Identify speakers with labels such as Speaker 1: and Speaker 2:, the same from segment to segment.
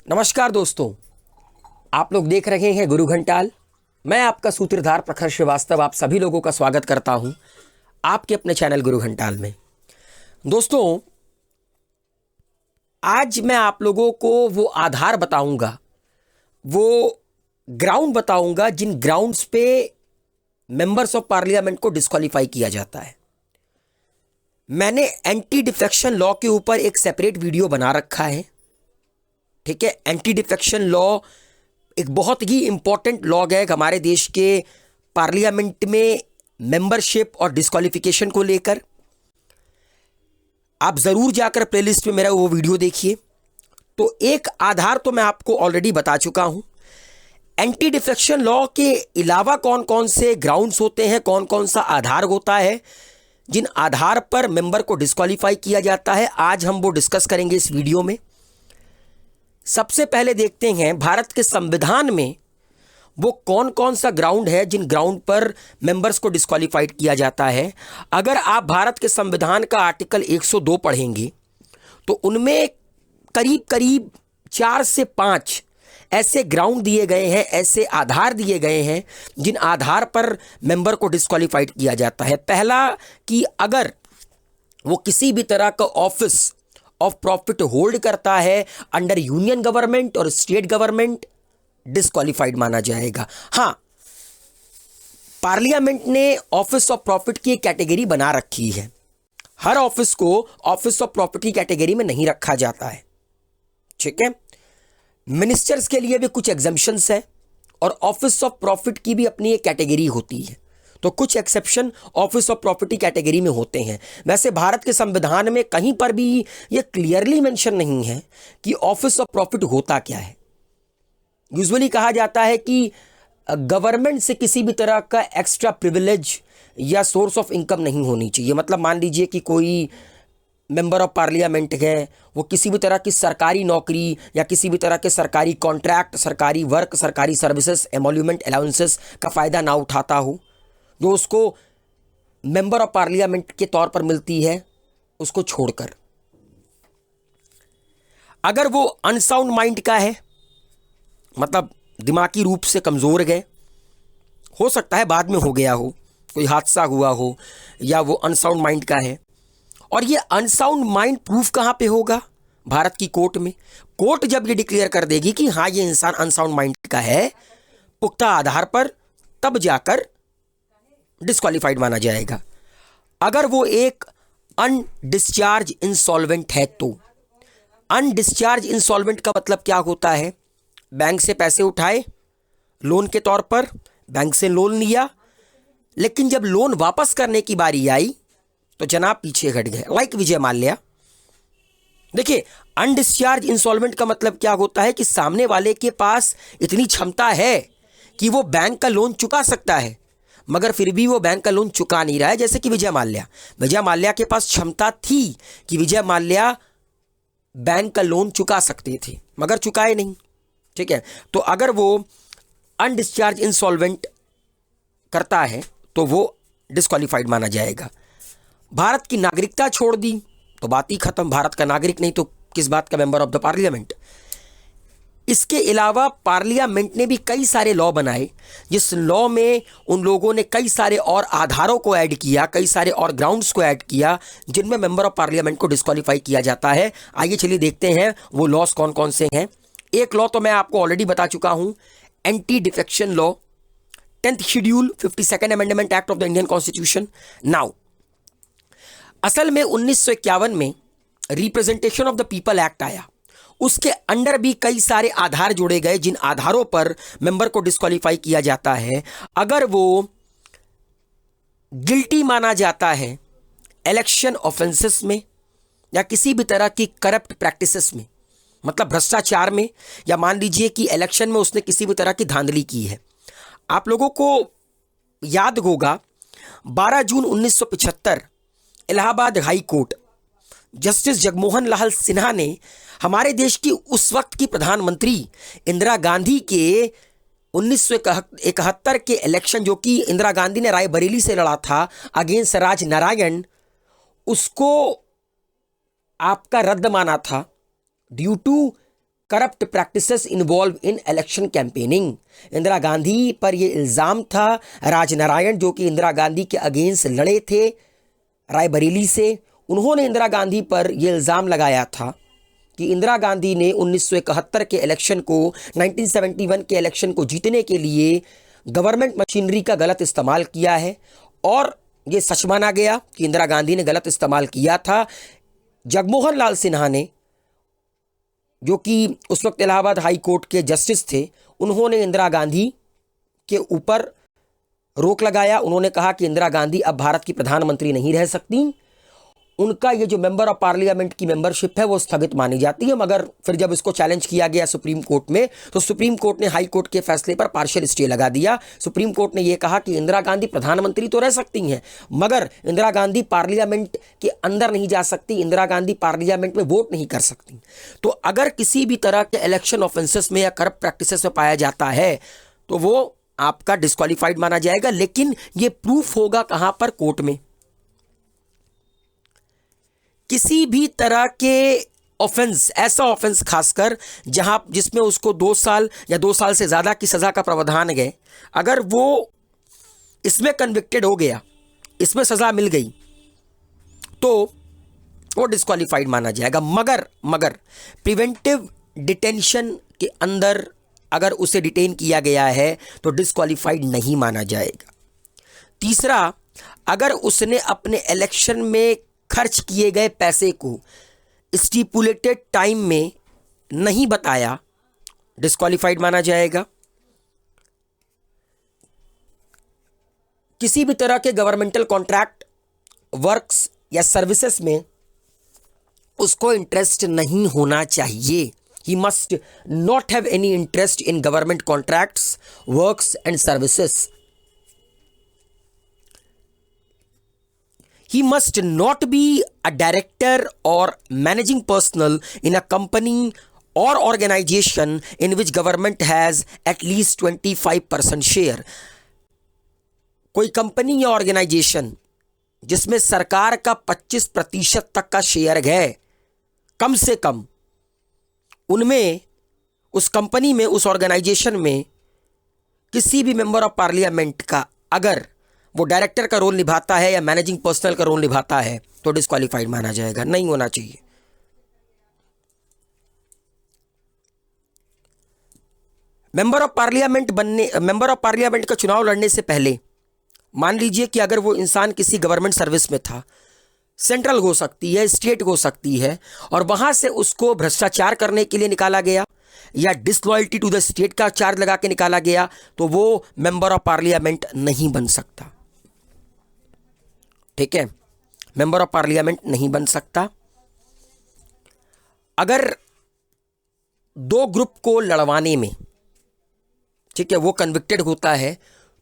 Speaker 1: नमस्कार दोस्तों, आप लोग देख रहे हैं गुरु घंटाल। मैं आपका सूत्रधार प्रखर श्रीवास्तव आप सभी लोगों का स्वागत करता हूं आपके अपने चैनल गुरु घंटाल में। दोस्तों, आज मैं आप लोगों को वो आधार बताऊंगा, वो ग्राउंड बताऊंगा जिन ग्राउंड्स पे मेंबर्स ऑफ पार्लियामेंट को डिस्क्वालीफाई किया जाता है। मैंने एंटी डिफेक्शन लॉ के ऊपर एक सेपरेट वीडियो बना रखा है। ठीक है, एंटी डिफेक्शन लॉ एक बहुत ही इंपॉर्टेंट लॉ है हमारे देश के पार्लियामेंट में मेंबरशिप और डिस्क्वालिफिकेशन को लेकर। आप जरूर जाकर प्लेलिस्ट में मेरा वो वीडियो देखिए। तो एक आधार तो मैं आपको ऑलरेडी बता चुका हूं। एंटी डिफेक्शन लॉ के अलावा कौन कौन से ग्राउंड्स होते हैं, कौन कौन सा आधार होता है जिन आधार पर मेंबर को डिस्क्वालीफाई किया जाता है, आज हम वो डिस्कस करेंगे इस वीडियो में। सबसे पहले देखते हैं भारत के संविधान में वो कौन कौन सा ग्राउंड है जिन ग्राउंड पर मेंबर्स को डिस्क्वालीफाइड किया जाता है। अगर आप भारत के संविधान का आर्टिकल 102 पढ़ेंगे तो उनमें करीब करीब 4 से 5 ऐसे ग्राउंड दिए गए हैं, ऐसे आधार दिए गए हैं जिन आधार पर मेंबर को डिस्क्वालीफाइड किया जाता है। पहला कि अगर वो किसी भी तरह का ऑफिस ऑफ प्रॉफिट होल्ड करता है अंडर यूनियन गवर्नमेंट और स्टेट गवर्नमेंट, डिस्क्वालीफाइड माना जाएगा। हां, पार्लियामेंट ने ऑफिस ऑफ प्रॉफिट की एक कैटेगरी बना रखी है। हर ऑफिस को ऑफिस ऑफ प्रॉफिट की कैटेगरी में नहीं रखा जाता है। ठीक है, मिनिस्टर्स के लिए भी कुछ एग्जम्पशंस है और ऑफिस ऑफ प्रॉफिट की भी अपनी एक कैटेगरी होती है। तो कुछ exception office of property category में होते हैं। वैसे भारत के संविधान में कहीं पर भी यह क्लियरली मेंशन नहीं है कि ऑफिस ऑफ प्रॉफिट होता क्या है। यूजुअली कहा जाता है कि गवर्नमेंट से किसी भी तरह का एक्स्ट्रा प्रिविलेज या सोर्स ऑफ इनकम नहीं होनी चाहिए। मतलब मान लीजिए कि कोई मेंबर ऑफ पार्लियामेंट है, वो किसी भी तरह की सरकारी नौकरी या किसी भी तरह के सरकारी कॉन्ट्रैक्ट, सरकारी वर्क, सरकारी सर्विसेज, एमोल्यूमेंट अलाउंसेस का फ़ायदा ना उठाता हो, जो उसको मेंबर ऑफ पार्लियामेंट के तौर पर मिलती है, उसको छोड़कर। अगर वो अनसाउंड माइंड का है, मतलब दिमागी रूप से कमज़ोर है, हो सकता है बाद में हो गया हो, कोई हादसा हुआ हो, या वो अनसाउंड माइंड का है। और ये अनसाउंड माइंड प्रूफ कहाँ पे होगा? भारत की कोर्ट में। कोर्ट जब ये डिक्लेयर कर देगी कि हाँ ये इंसान अनसाउंड माइंड का है, पुख्ता आधार पर, तब जाकर डिस्क्वालीफाइड माना जाएगा। अगर वो एक अनडिस्चार्ज इंसॉल्वेंट है तो अनडिस्चार्ज इंसॉल्वेंट का मतलब क्या होता है? बैंक से पैसे उठाए लोन के तौर पर, बैंक से लोन लिया, लेकिन जब लोन वापस करने की बारी आई तो जनाब पीछे हट गए, लाइक विजय माल्या। देखिए, अनडिस्चार्ज इंसॉल्वेंट का मतलब क्या होता है कि सामने वाले के पास इतनी क्षमता है कि वो बैंक का लोन चुका सकता है, मगर फिर भी वो बैंक का लोन चुका नहीं रहा है। जैसे कि विजय माल्या के पास क्षमता थी कि विजय माल्या बैंक का लोन चुका सकते थे, मगर चुकाए नहीं। ठीक है, तो अगर वो अनडिस्चार्ज इंसॉल्वेंट करता है तो वो डिस्क्वालीफाइड माना जाएगा। भारत की नागरिकता छोड़ दी तो बात ही खत्म, भारत का नागरिक नहीं तो किस बात का मेंबर ऑफ द पार्लियामेंट। इसके अलावा पार्लियामेंट ने भी कई सारे लॉ बनाए, जिस लॉ में उन लोगों ने कई सारे और आधारों को ऐड किया, कई सारे और ग्राउंड्स को ऐड किया जिनमें मेंबर ऑफ पार्लियामेंट को डिस्क्वालीफाई किया जाता है। आइए चलिए देखते हैं वो लॉस कौन कौन से हैं। एक लॉ तो मैं आपको ऑलरेडी बता चुका हूं, anti defection law, 10th schedule 52nd amendment act of the Indian constitution. Now असल में 1951 में representation of the people act आया, उसके अंडर भी कई सारे आधार जोड़े गए जिन आधारों पर मेंबर को डिस्क्वालीफाई किया जाता है। अगर वो गिल्टी माना जाता है इलेक्शन ऑफेंसेस में या किसी भी तरह की करप्ट प्रैक्टिसेस में, मतलब भ्रष्टाचार में, या मान लीजिए कि इलेक्शन में उसने किसी भी तरह की धांधली की है। आप लोगों को याद होगा 12 जून 1975 Allahabad high court justice Jagmohan Lal Sinha ने हमारे देश की उस वक्त की प्रधानमंत्री इंदिरा गांधी के 1971 के इलेक्शन, जो कि इंदिरा गांधी ने रायबरेली से लड़ा था अगेंस्ट राज नारायण, उसको आपका रद्द माना था due to corrupt practices involve in election campaigning. Indira Gandhi पर यह इल्ज़ाम था, राजनारायण जो कि इंदिरा गांधी के अगेंस्ट लड़े थे रायबरेली से, उन्होंने इंदिरा गांधी पर यह इल्ज़ाम लगाया था कि इंदिरा गांधी ने 1971 के इलेक्शन को, 1971 के इलेक्शन को जीतने के लिए गवर्नमेंट मशीनरी का गलत इस्तेमाल किया है, और यह सच माना गया कि इंदिरा गांधी ने गलत इस्तेमाल किया था। जगमोहन लाल सिन्हा ने, जो कि उस वक्त इलाहाबाद हाई कोर्ट के जस्टिस थे, उन्होंने इंदिरा गांधी के ऊपर रोक लगाया। उन्होंने कहा कि इंदिरा गांधी अब भारत की प्रधानमंत्री नहीं रह सकती, उनका ये जो मेंबर ऑफ पार्लियामेंट की मेंबरशिप है वो स्थगित मानी जाती है। मगर फिर जब इसको चैलेंज किया गया सुप्रीम कोर्ट में, तो सुप्रीम कोर्ट ने हाई कोर्ट के फैसले पर पार्शियल स्टे लगा दिया। सुप्रीम कोर्ट ने यह कहा कि इंदिरा गांधी प्रधानमंत्री तो रह सकती हैं, मगर इंदिरा गांधी पार्लियामेंट के अंदर नहीं जा सकती, इंदिरा गांधी पार्लियामेंट में वोट नहीं कर सकती। तो अगर किसी भी तरह के इलेक्शन ऑफेंसेस में या करप्ट प्रैक्टिसेस में पाया जाता है तो वो आपका डिस्क्वालीफाइड माना जाएगा। लेकिन ये प्रूफ होगा कहां पर? कोर्ट में। किसी भी तरह के ऑफेंस, ऐसा ऑफेंस खासकर जिसमें उसको 2 साल या 2 साल से ज्यादा की सजा का प्रावधान है, अगर वो इसमें कन्विक्टेड हो गया, इसमें सजा मिल गई, तो वो डिस्क्वालीफाइड माना जाएगा। मगर प्रिवेंटिव डिटेंशन के अंदर अगर उसे डिटेन किया गया है तो डिस्क्वालीफाइड नहीं माना जाएगा। तीसरा, अगर उसने अपने इलेक्शन में खर्च किए गए पैसे को स्टिपुलेटेड टाइम में नहीं बताया, डिस्क्वालीफाइड माना जाएगा। किसी भी तरह के गवर्नमेंटल कॉन्ट्रैक्ट, वर्क्स या सर्विसेज में उसको इंटरेस्ट नहीं होना चाहिए। He must not have any interest in government contracts, works and services. He must not be a director or managing personnel in a company or organization in which government has at least 25% share. कोई company या organisation जिसमें सरकार का 25% तक का share है, कम से कम, उनमें, उस कंपनी में, उस ऑर्गेनाइजेशन में किसी भी मेंबर ऑफ पार्लियामेंट का अगर वो डायरेक्टर का रोल निभाता है या मैनेजिंग पर्सनल का रोल निभाता है तो डिस्क्वालीफाइड माना जाएगा, नहीं होना चाहिए। मेंबर ऑफ पार्लियामेंट का चुनाव लड़ने से पहले मान लीजिए कि अगर वो इंसान किसी गवर्नमेंट सर्विस में था, सेंट्रल हो सकती है, स्टेट हो सकती है, और वहां से उसको भ्रष्टाचार करने के लिए निकाला गया या डिसलॉयल्टी टू द स्टेट का चार्ज लगा के निकाला गया, तो वो मेंबर ऑफ पार्लियामेंट नहीं बन सकता। ठीक है, मेंबर ऑफ पार्लियामेंट नहीं बन सकता। अगर 2 ग्रुप को लड़वाने में, ठीक है, वो कन्विक्टेड होता है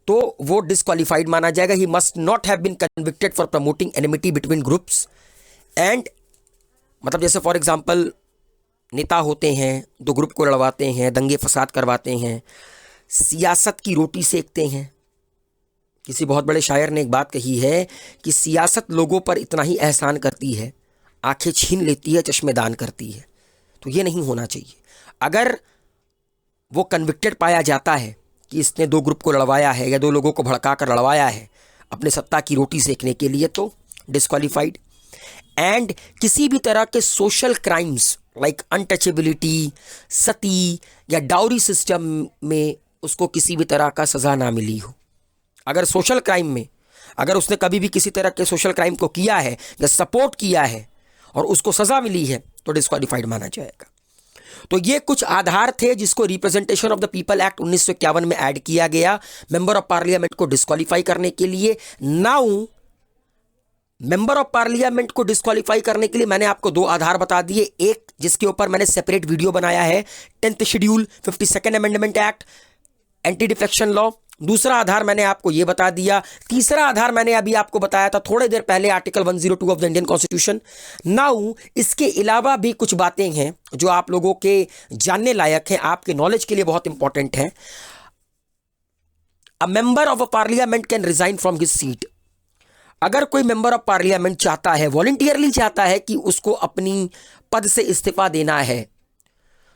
Speaker 1: तो वो डिस्क्वालीफाइड माना जाएगा। He must not have been convicted for promoting enmity between groups and, मतलब जैसे फॉर एग्जांपल नेता होते हैं, 2 ग्रुप को लड़वाते हैं, दंगे फसाद करवाते हैं, सियासत की रोटी सेकते हैं। किसी बहुत बड़े शायर ने एक बात कही है कि सियासत लोगों पर इतना ही एहसान करती है, आंखें छीन लेती है, चश्मे दान करती है। तो ये नहीं होना चाहिए। अगर वो कन्विक्टेड पाया जाता है कि इसने 2 ग्रुप को लड़वाया है या 2 लोगों को भड़का कर लड़वाया है अपने सत्ता की रोटी सेकने के लिए, तो डिस्क्वालीफाइड। एंड किसी भी तरह के सोशल क्राइम्स लाइक अनटचेबिलिटी, सती या डाउरी सिस्टम में उसको किसी भी तरह का सजा ना मिली हो। अगर सोशल क्राइम में, अगर उसने कभी भी किसी तरह के सोशल क्राइम को किया है या सपोर्ट किया है और उसको सजा मिली है तो डिस्क्वालीफाइड माना जाएगा। तो ये कुछ आधार थे जिसको representation of the people act 1951 में ऐड किया गया मेंबर ऑफ पार्लियामेंट को डिस्क्वालीफाई करने के लिए। नाउ मेंबर ऑफ पार्लियामेंट को डिस्क्वालीफाई करने के लिए मैंने आपको 2 आधार बता दिए। एक जिसके ऊपर मैंने सेपरेट वीडियो बनाया है, 10th schedule, 52nd amendment act, anti defection law. दूसरा आधार मैंने आपको यह बता दिया। तीसरा आधार मैंने अभी आपको बताया था थोड़ी देर पहले, article 102 of the Indian constitution. Now इसके अलावा भी कुछ बातें हैं जो आप लोगों के जानने लायक हैं, आपके नॉलेज के लिए बहुत इंपॉर्टेंट है। A member of a parliament can resign from his seat. अगर कोई मेंबर ऑफ पार्लियामेंट चाहता है, वॉलंटियरली चाहता है कि उसको अपनी पद से इस्तीफा देना है,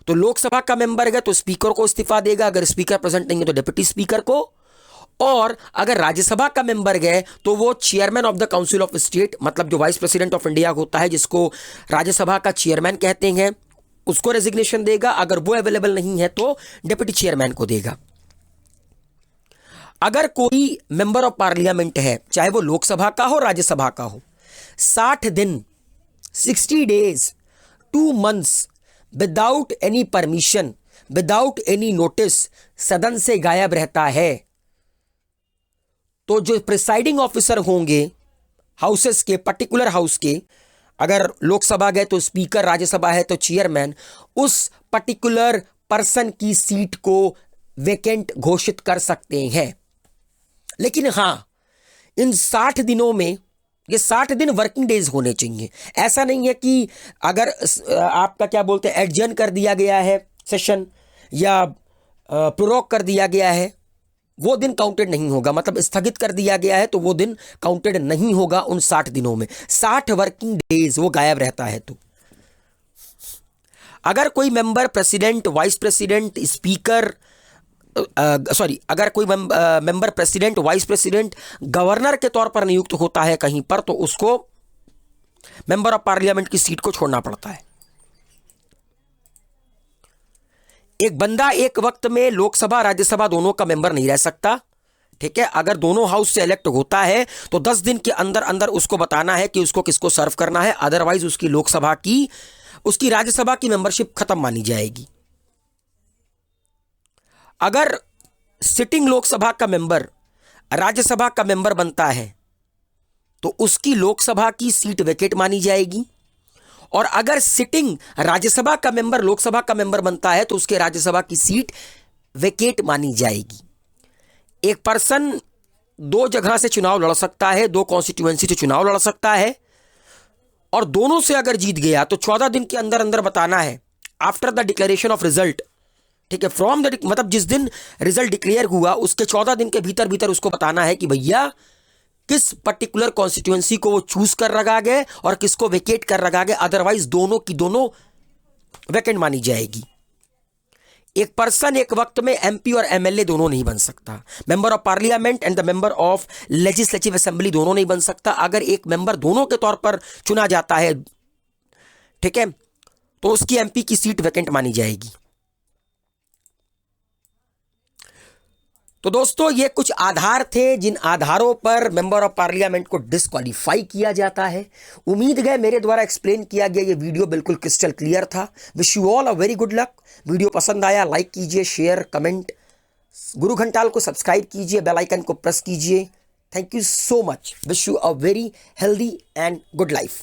Speaker 1: तो लोकसभा का मेंबर है तो स्पीकर को इस्तीफा देगा, अगर स्पीकर प्रेजेंट नहीं है तो डिप्टी स्पीकर को, और अगर राज्यसभा का मेंबर गए तो वो chairman of the council of state, मतलब जो वाइस प्रेसिडेंट ऑफ इंडिया होता है, जिसको राज्यसभा का चेयरमैन कहते हैं, उसको रेजिग्नेशन देगा। अगर वो अवेलेबल नहीं है तो डिप्टी चेयरमैन को देगा। अगर कोई मेंबर ऑफ पार्लियामेंट है, चाहे वो लोकसभा का हो राज्यसभा का हो, 60 दिन 60 days 2 months without any permission, without any notice सदन से गायब रहता है, तो जो प्रिसाइडिंग ऑफिसर होंगे हाउसेस के, पर्टिकुलर हाउस के, अगर लोकसभा गए तो स्पीकर, राज्यसभा है तो चेयरमैन, उस पर्टिकुलर पर्सन की सीट को वेकेंट घोषित कर सकते हैं। लेकिन हां, इन 60 दिनों में, ये 60 दिन वर्किंग डेज होने चाहिए। ऐसा नहीं है कि अगर आपका क्या बोलते हैं एडजर्न कर दिया गया है सेशन, या प्रोरोग कर दिया गया है, वो दिन काउंटेड नहीं होगा। मतलब स्थगित कर दिया गया है तो वो दिन काउंटेड नहीं होगा उन 60 दिनों में। 60 वर्किंग डेज वो गायब रहता है। तो अगर कोई member president, vice president, speaker, अगर कोई member president, vice president, governor के तौर पर नियुक्त होता है कहीं पर, तो उसको मेंबर ऑफ पार्लियामेंट की सीट को छोड़ना पड़ता है। एक बंदा एक वक्त में लोकसभा राज्यसभा दोनों का मेंबर नहीं रह सकता, ठीक है। अगर दोनों हाउस से इलेक्ट होता है तो 10 दिन के अंदर अंदर उसको बताना है कि उसको किसको सर्व करना है, अदरवाइज उसकी लोकसभा की, उसकी राज्यसभा की मेंबरशिप खत्म मानी जाएगी। अगर सिटिंग लोकसभा का मेंबर राज्यसभा का मेंबर बनता है तो उसकी लोकसभा की सीट वेकेट मानी जाएगी, और अगर सिटिंग राज्यसभा का मेंबर लोकसभा का मेंबर बनता है तो उसके राज्यसभा की सीट वेकेट मानी जाएगी। एक पर्सन 2 जगह से चुनाव लड़ सकता है, 2 कॉन्स्टिट्यूएंसी से चुनाव लड़ सकता है, और दोनों से अगर जीत गया तो 14 दिन के अंदर अंदर बताना है, after the declaration of result, ठीक है, फ्रॉम द, मतलब जिस दिन रिजल्ट डिक्लेयर हुआ उसके 14 दिन के भीतर भीतर उसको बताना है कि भैया किस पर्टिकुलर कॉन्स्टिट्यूएंसी को वो चूज कर रखा गया और किसको वेकेट कर रखा गया, अदरवाइज दोनों की दोनों वेकेंट मानी जाएगी। एक पर्सन एक वक्त में एमपी और एमएलए दोनों नहीं बन सकता, member of parliament and the member of legislative assembly दोनों नहीं बन सकता। अगर एक मेंबर दोनों के तौर पर चुना जाता है, ठीक है, तो उसकी एमपी की सीट वेकेंट मानी जाएगी। तो दोस्तों ये कुछ आधार थे जिन आधारों पर मेंबर ऑफ पार्लियामेंट को डिस्क्वालीफाई किया जाता है। उम्मीद है मेरे द्वारा एक्सप्लेन किया गया ये वीडियो बिल्कुल क्रिस्टल क्लियर था। Wish you all a very good luck. Video पसंद आया लाइक कीजिए, शेयर, कमेंट, गुरु घंटाल को सब्सक्राइब कीजिए, बेल आइकन को प्रेस कीजिए। Thank you so much. Wish you a very healthy and good life.